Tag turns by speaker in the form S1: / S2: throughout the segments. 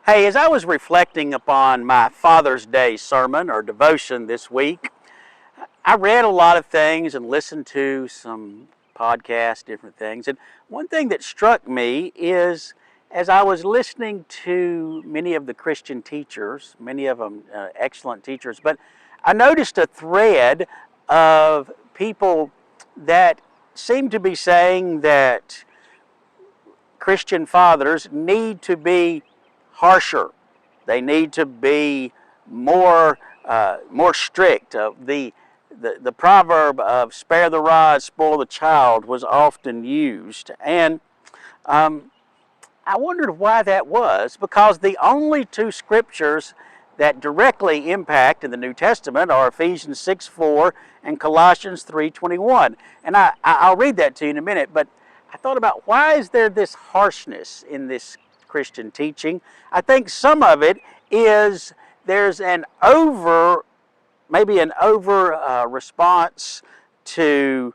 S1: Hey, as I was reflecting upon my Father's Day sermon or devotion this week, I read a lot of things and listened to some podcasts, different things. And one thing that struck me is as I was listening to many of the Christian teachers, many of them excellent teachers, but I noticed a thread of people that seemed to be saying that Christian fathers need to be harsher. They need to be more strict. The proverb of "spare the rod, spoil the child" was often used, and um, I wondered why that was. Because the only two scriptures that directly impact in the New Testament are Ephesians 6:4 and Colossians 3:21, and I'll read that to you in a minute. But I thought about why is there this harshness in this Christian teaching. I think some of it is there's maybe an over response to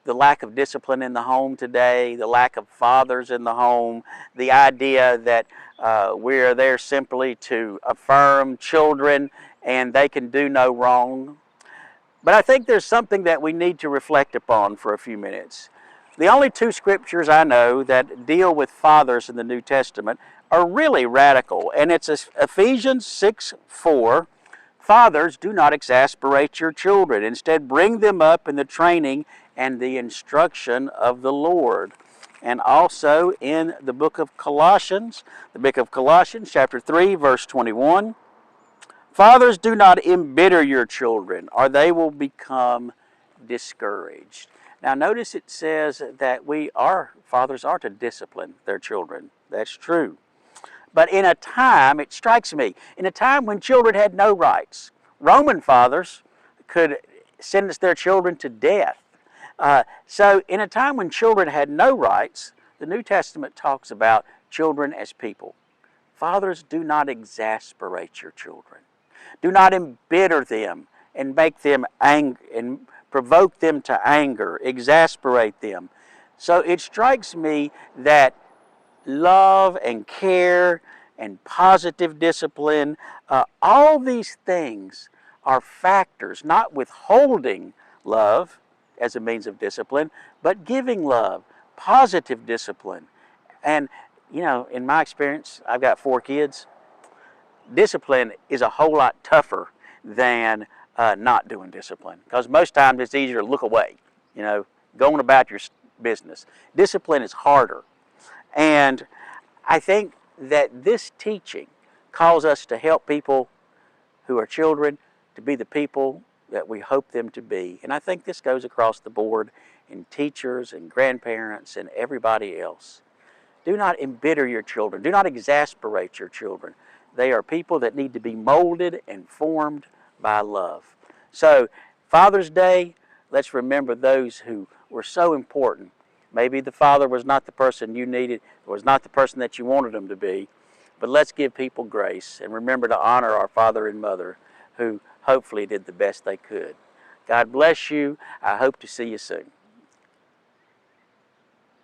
S1: the lack of discipline in the home today, the lack of fathers in the home, the idea that we're there simply to affirm children and they can do no wrong. But I think there's something that we need to reflect upon for a few minutes. The only two scriptures I know that deal with fathers in the New Testament are really radical, and it's Ephesians 6:4. Fathers, do not exasperate your children. Instead, bring them up in the training and the instruction of the Lord. And also in the book of Colossians, chapter 3, verse 21. Fathers, do not embitter your children, or they will become discouraged. Now notice it says that fathers are to discipline their children. That's true. But in a time, it strikes me, in a time when children had no rights, Roman fathers could sentence their children to death. So in a time when children had no rights, the New Testament talks about children as people. Fathers, do not exasperate your children. Do not embitter them and make them angry and provoke them to anger, exasperate them. So it strikes me that love and care and positive discipline, all these things are factors, not withholding love as a means of discipline, but giving love, positive discipline. And, in my experience, I've got 4 kids. Discipline is a whole lot tougher than not doing discipline, because most times it's easier to look away, going about your business. Discipline is harder. And I think that this teaching calls us to help people who are children to be the people that we hope them to be. And I think this goes across the board in teachers and grandparents and everybody else. Do not embitter your children. Do not exasperate your children. They are people that need to be molded and formed by love. So, Father's Day, let's remember those who were so important. Maybe the father was not the person you needed, was not the person that you wanted them to be, but let's give people grace and remember to honor our father and mother who hopefully did the best they could. God bless you. I hope to see you soon.